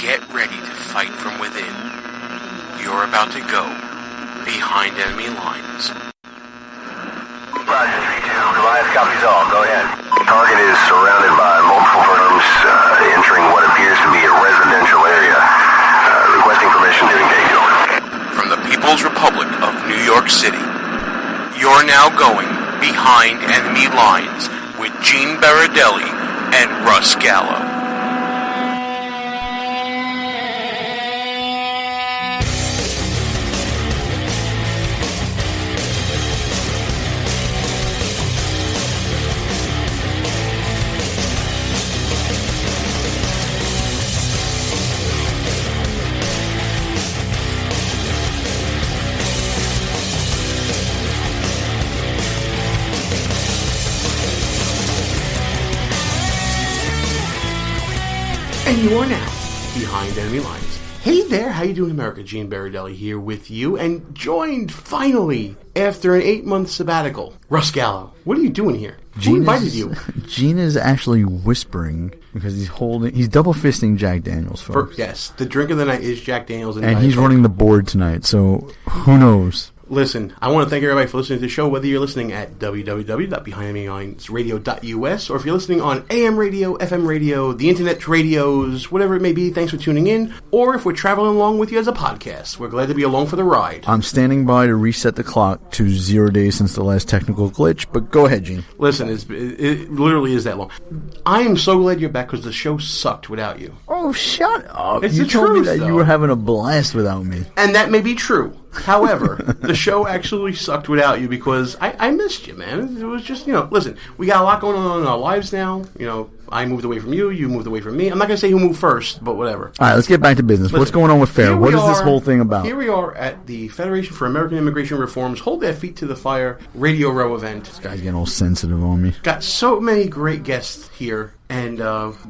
Get ready to fight from within. You're about to go behind enemy lines. Roger, 3-2. Goliath copies all. Go ahead. Target is surrounded by multiple firms entering what appears to be a residential area. Requesting permission to engage. From the People's Republic of New York City, you're now going behind enemy lines with Gene Baradelli and Russ Gallo. And you are now behind enemy lines. Hey there, how you doing, America? Gene Baradelli here with you, and joined finally after an 8-month sabbatical, Russ Gallo. What are you doing here? Who invited you? Gene is actually whispering because he's double fisting Jack Daniels, folks. Yes, the drink of the night is Jack Daniels, and he's running the board tonight. So who knows? Listen, I want to thank everybody for listening to the show, whether you're listening at www.behindthemoneylinesradio.us or if you're listening on AM radio, FM radio, the internet radios, whatever it may be, thanks for tuning in. Or if we're traveling along with you as a podcast, we're glad to be along for the ride. I'm standing by to reset the clock to 0 days since the last technical glitch, but go ahead, Gene. Listen, it literally is that long. I am so glad you're back because the show sucked without you. Oh, shut up. It's you the told truth, me that though. You were having a blast without me. And that may be true. However, the show actually sucked without you because I missed you, man. It was just, listen, we got a lot going on in our lives now. I moved away from you, you moved away from me. I'm not going to say who moved first, but whatever. All right, let's get back to business. What's going on with FAIR? What is this whole thing about? Here we are at the Federation for American Immigration Reform's Hold Their Feet to the Fire Radio Row event. This guy's getting all sensitive on me. Got so many great guests here. And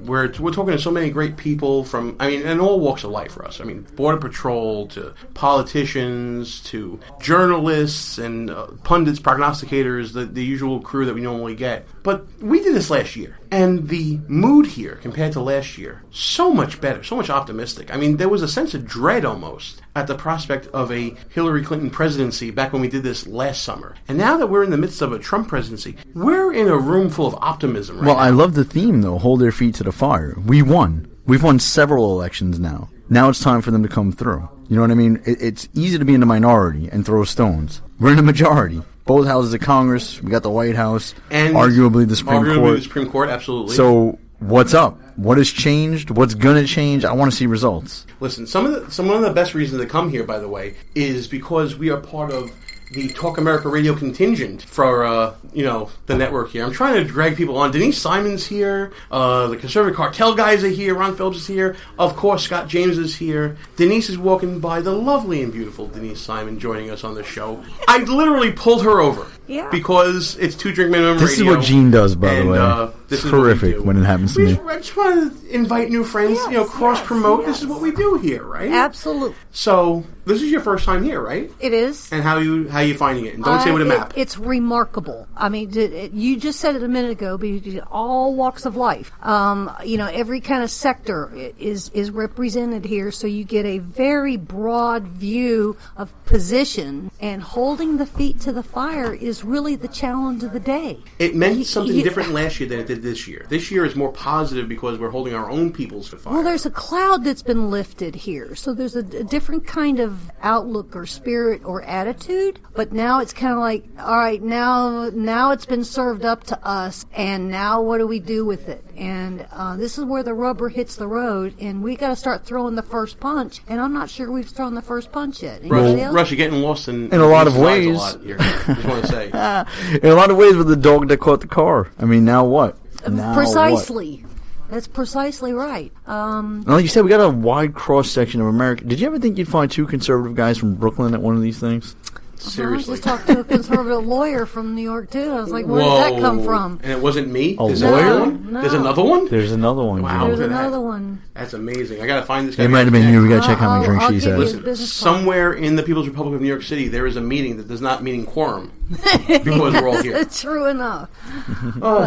we're talking to so many great people from, in all walks of life for us. Border Patrol to politicians to journalists and pundits, prognosticators, the usual crew that we normally get. But we did this last year. And the mood here, compared to last year, so much better, so much optimistic. There was a sense of dread almost at the prospect of a Hillary Clinton presidency back when we did this last summer. And now that we're in the midst of a Trump presidency, we're in a room full of optimism right now. I love the theme, though. Hold their feet to the fire. We won. We've won several elections now. Now it's time for them to come through. You know what I mean? It's easy to be in the minority and throw stones. We're in the majority. Both houses of Congress. We got the White House. And arguably the Supreme Court. Arguably the Supreme Court, absolutely. So what's up? What has changed? What's going to change? I want to see results. Listen, some of the best reasons to come here, by the way, is because we are part of the Talk America radio contingent for, the network here. I'm trying to drag people on. Denise Simon's here. The Conservative Cartel guys are here. Ron Phillips is here. Of course, Scott James is here. Denise is walking by. The lovely and beautiful Denise Simon joining us on the show. I literally pulled her over. Yeah. Because it's 2 Drink Minimum This Radio. is what Gene does, by the way. This is horrific when it happens to me. I just want to invite new friends, cross-promote. Yes. This is what we do here, right? Absolutely. So, this is your first time here, right? It is. And how you finding it? And don't say with a map. It's remarkable. You just said it a minute ago, but all walks of life. Every kind of sector is represented here, so you get a very broad view of position, and holding the feet to the fire is really the challenge of the day. It meant something different last year than it did this year. This year is more positive because we're holding our own peoples to fire. Well, there's a cloud that's been lifted here, so there's a different kind of outlook or spirit or attitude, but now it's kind of like, all right, now it's been served up to us, and now what do we do with it? And this is where the rubber hits the road, and we got to start throwing the first punch, and I'm not sure we've thrown the first punch yet. Russ, you're getting lost in a lot of ways. Just want to say. In a lot of ways with the dog that caught the car. Now what? Precisely. What? That's precisely right. Like you said, we got a wide cross-section of America. Did you ever think you'd find 2 conservative guys from Brooklyn at one of these things? Seriously. I just talked to a conservative lawyer from New York, too. I was like, where did that come from? And it wasn't me? A There's lawyer? Another one? No. There's another one? There's another one. Wow. There's another one. That's amazing. I got to find this guy. It might have been you. We got to check how many drinks she's had. Listen, somewhere in the People's Republic of New York City, there is a meeting that does not mean quorum. because we're all here. True enough.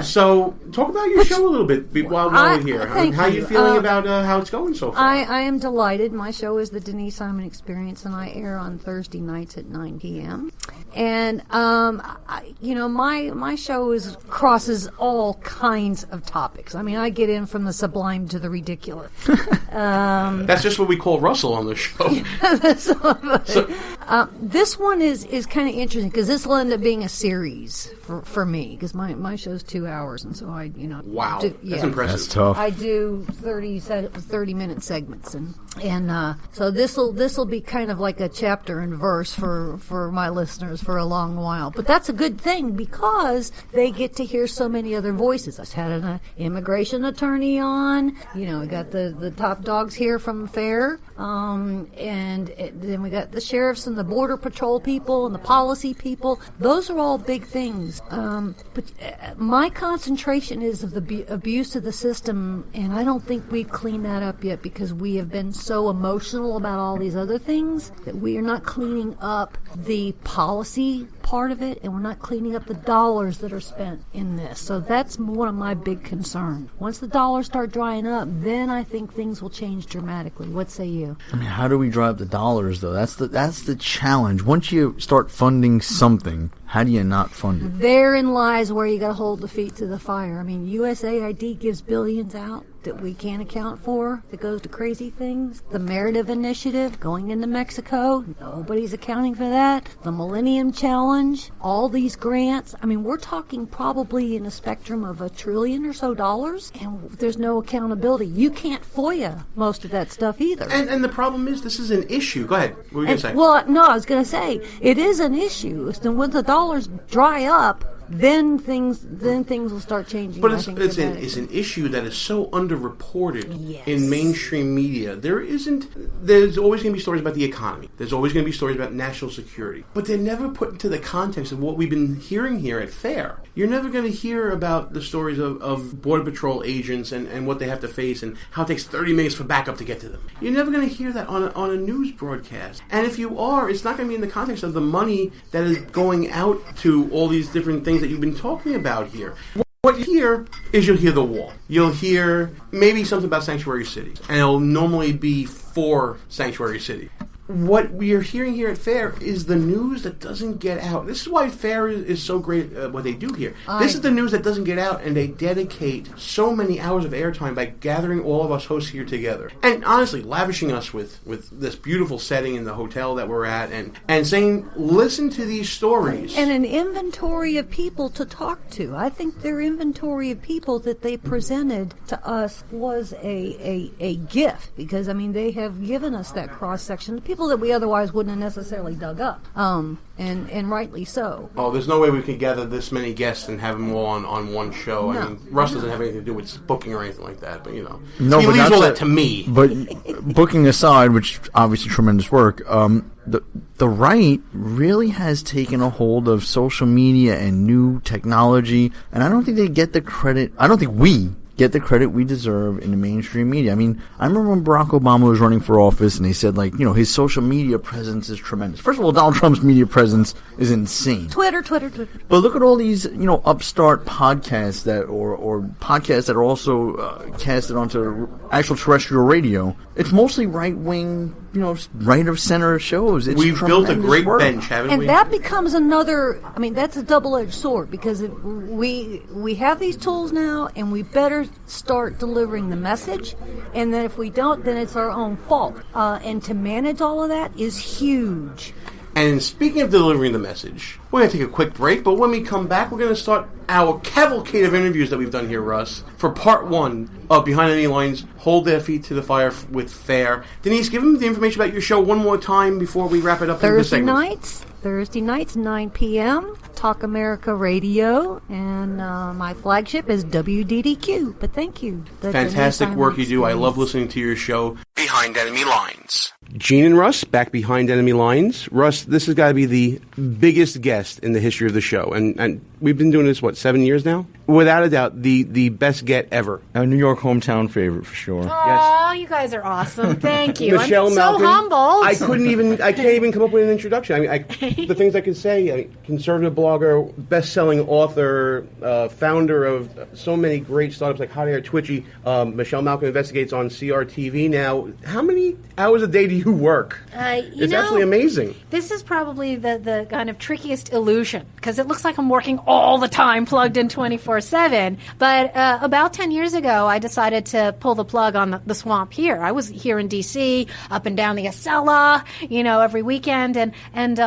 So talk about your show a little bit while we're here. How are you feeling about how it's going so far? I am delighted. My show is the Denise Simon Experience, and I air on Thursday nights at 9 p.m. And my show crosses all kinds of topics. I mean, I get in from the sublime to the ridiculous. That's just what we call Russell on the show. This one is kind of interesting because this will end up being a series for me because my show's 2 hours, and so I wow, that's impressive. That's tough. I do 30-minute segments, and so this will be kind of like a chapter and verse for my listeners for a long while. But that's a good thing because they get to hear so many other voices. I had an immigration attorney on. We got the top dogs here from FAIR, and then we got the sheriffs and the border patrol people and the policy people. Those are all big things. But my concentration is of the abuse of the system, and I don't think we've cleaned that up yet because we have been so emotional about all these other things that we are not cleaning up the policy part of it, and we're not cleaning up the dollars that are spent in this. So that's one of my big concerns. Once the dollars start drying up, then I think things will change dramatically. What say you? I mean, how do we dry up the dollars, though? That's the challenge. Once you start funding something, how do you not fund it? Therein lies where you got to hold the feet to the fire. I mean, USAID gives billions out that we can't account for, that goes to crazy things. The Meredith Initiative going into Mexico, nobody's accounting for that. The Millennium Challenge, all these grants. I mean, we're talking probably in a spectrum of $1 trillion or so, and there's no accountability. You can't FOIA most of that stuff either. And the problem is, this is an issue. Go ahead. What were you going to say? Well, no, I was going to say, it is an issue. And when the dollars dry up, then things will start changing. But it's an issue that is so underreported in mainstream media. There's always going to be stories about the economy. There's always going to be stories about national security. But they're never put into the context of what we've been hearing here at FAIR. You're never going to hear about the stories of Border Patrol agents and what they have to face and how it takes 30 minutes for backup to get to them. You're never going to hear that on a news broadcast. And if you are, it's not going to be in the context of the money that is going out to all these different things that you've been talking about here. What you hear is you'll hear the wall. You'll hear maybe something about sanctuary cities, and it'll normally be for sanctuary city. What we are hearing here at FAIR is the news that doesn't get out. This is why FAIR is so great at what they do here. This is the news that doesn't get out, and they dedicate so many hours of airtime by gathering all of us hosts here together. And honestly, lavishing us with this beautiful setting in the hotel that we're at, and saying, listen to these stories. And an inventory of people to talk to. I think their inventory of people that they presented to us was a gift, because, I mean, they have given us that cross-section. People that we otherwise wouldn't have necessarily dug up, and rightly so. Oh, there's no way we could gather this many guests and have them all on one show. No. I mean, Russ doesn't have anything to do with booking or anything like that, but No, he but leaves all that to me. But booking aside, which obviously tremendous work, the right really has taken a hold of social media and new technology, and I don't think they get the credit. I don't think we get the credit we deserve in the mainstream media. I mean, I remember when Barack Obama was running for office and they said, his social media presence is tremendous. First of all, Donald Trump's media presence is insane. Twitter. But look at all these, upstart podcasts or podcasts that are also casted onto actual terrestrial radio. It's mostly right-wing, right of center shows. We've built a great bench, haven't we? And that becomes that's a double-edged sword, because we have these tools now, and we better start delivering the message, and then if we don't, then it's our own fault. And to manage all of that is huge. And speaking of delivering the message, we're going to take a quick break, but when we come back, we're going to start our cavalcade of interviews that we've done here, Russ, for part 1 of Behind Enemy Lines, Hold Their Feet to the Fire with FAIR. Denise, give them the information about your show one more time before we wrap it up. Thursday nights, 9 p.m., Talk America Radio, and my flagship is WDDQ. But thank you. Fantastic work you do. I love listening to your show, Behind Enemy Lines. Gene and Russ, back behind enemy lines. Russ, this has got to be the biggest guest in the history of the show. And we've been doing this, 7 years now? Without a doubt, the best get ever. A New York hometown favorite for sure. Oh, you guys are awesome. Thank you. Michelle I'm so Malkin, humbled. I can't even come up with an introduction. The things I could say, conservative blogger, best-selling author, founder of so many great startups like Hot Air Twitchy, Michelle Malkin Investigates on CRTV now. How many hours a day do you work? It's absolutely amazing. This is probably the kind of trickiest illusion, because it looks like I'm working all the time, plugged in 24/7. But about 10 years ago, I decided to pull the plug on the swamp here. I was here in D.C., up and down the Acela, every weekend, and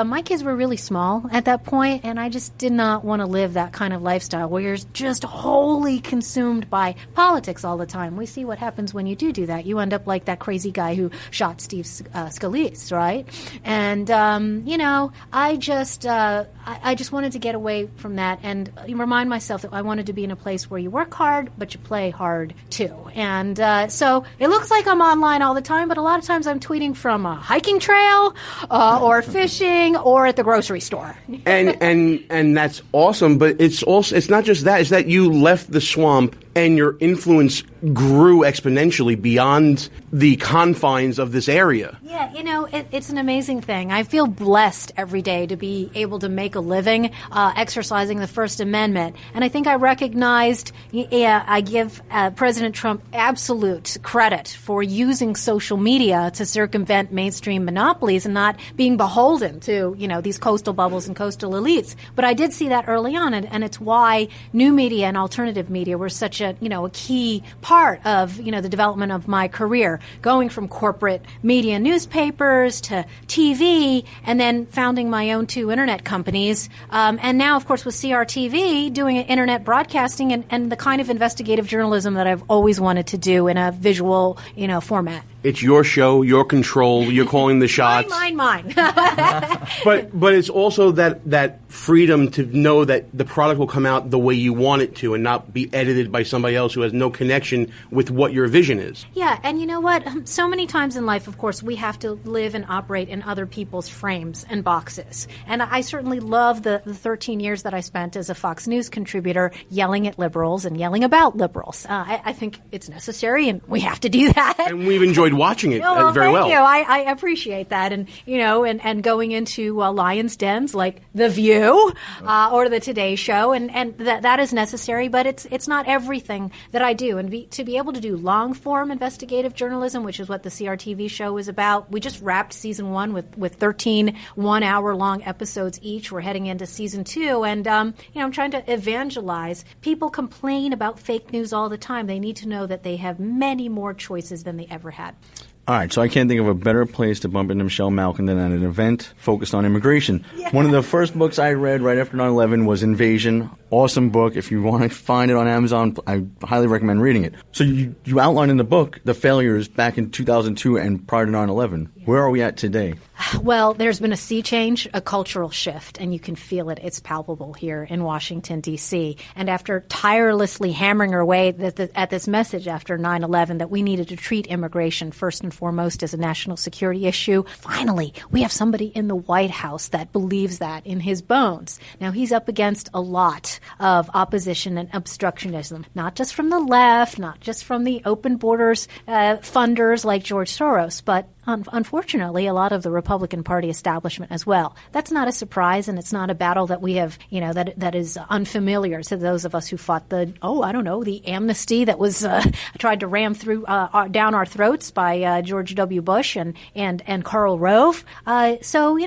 my kids were really small at that point, and I just did not want to live that kind of lifestyle where you're just wholly consumed by politics all the time. We see what happens when you do that. You end up like that crazy guy who shot Steve Scalise, right? And I just wanted to get away from that and remind myself that I wanted to be in a place where you work hard, but you play hard too. And so it looks like I'm online all the time, but a lot of times I'm tweeting from a hiking trail or fishing or at the grocery store. and that's awesome, but it's not just that. It's that you left the swamp and your influence grew exponentially beyond the confines of this area. Yeah, it's an amazing thing. I feel blessed every day to be able to make a living exercising the First Amendment. And I think I recognized, I give President Trump absolute credit for using social media to circumvent mainstream monopolies and not being beholden to, these coastal bubbles and coastal elites. But I did see that early on, and it's why new media and alternative media were such a key part of, the development of my career, going from corporate media newspapers to TV, and then founding my own 2 internet companies. And now, of course, with CRTV, doing internet broadcasting and the kind of investigative journalism that I've always wanted to do in a visual, format. It's your show, your control, you're calling the shots. Mine. But it's also that freedom to know that the product will come out the way you want it to and not be edited by somebody else who has no connection with what your vision is. Yeah, and you know what? So many times in life, of course, we have to live and operate in other people's frames and boxes. And I certainly love the 13 years that I spent as a Fox News contributor yelling at liberals and yelling about liberals. I think it's necessary, and we have to do that. And we've enjoyed watching it very well. Thank you. I appreciate that. And, and going into Lions Dens like The View or The Today Show, and that is necessary, but it's not everything that I do. And to be able to do long-form investigative journalism, which is what the CRTV show is about. We just wrapped season 1 with 13 one-hour-long episodes each. We're heading into season 2, and, I'm trying to evangelize. People complain about fake news all the time. They need to know that they have many more choices than they ever had. All right, so I can't think of a better place to bump into Michelle Malkin than at an event focused on immigration. Yeah. One of the first books I read right after 9/11 was Invasion. Awesome book. If you want to find it on Amazon, I highly recommend reading it. So you outline in the book the failures back in 2002 and prior to 9/11. Where are we at today? Well, there's been a sea change, a cultural shift, and you can feel it. It's palpable here in Washington, D.C. And after tirelessly hammering our way at this message after 9/11 that we needed to treat immigration first and foremost as a national security issue, finally, we have somebody in the White House that believes that in his bones. Now, he's up against a lot of opposition and obstructionism, not just from the left, not just from the open borders funders like George Soros, but unfortunately, a lot of the Republican Party establishment as well. That's not a surprise, and it's not a battle that we have, that is unfamiliar to those of us who fought the amnesty that was tried to ram through down our throats by George W. Bush and Karl Rove. So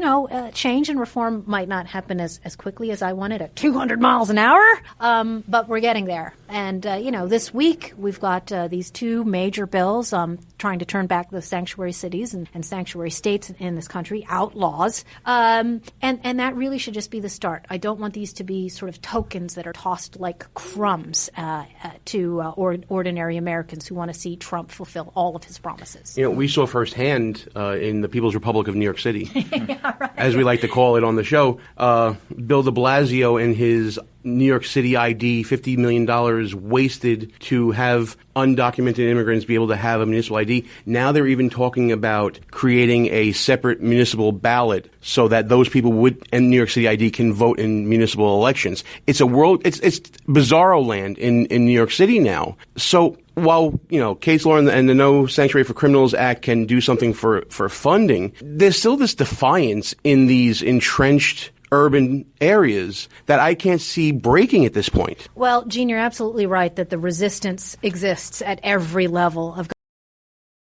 change and reform might not happen as quickly as I wanted at 200 miles an hour, but we're getting there. And, this week we've got these 2 major bills trying to turn back the sanctuary cities and sanctuary states in this country, outlaws. And that really should just be the start. I don't want these to be sort of tokens that are tossed like crumbs to ordinary Americans who want to see Trump fulfill all of his promises. We saw firsthand in the People's Republic of New York City, yeah, right. as we like to call it on the show, Bill de Blasio and his New York City ID, $50 million wasted to have undocumented immigrants be able to have a municipal ID. Now they're even talking about creating a separate municipal ballot so that those people and New York City ID can vote in municipal elections. It's it's bizarro land in New York City now. So while, case law and the No Sanctuary for Criminals Act can do something for funding, there's still this defiance in these entrenched urban areas that I can't see breaking at this point. Well, Gene, you're absolutely right that the resistance exists at every level of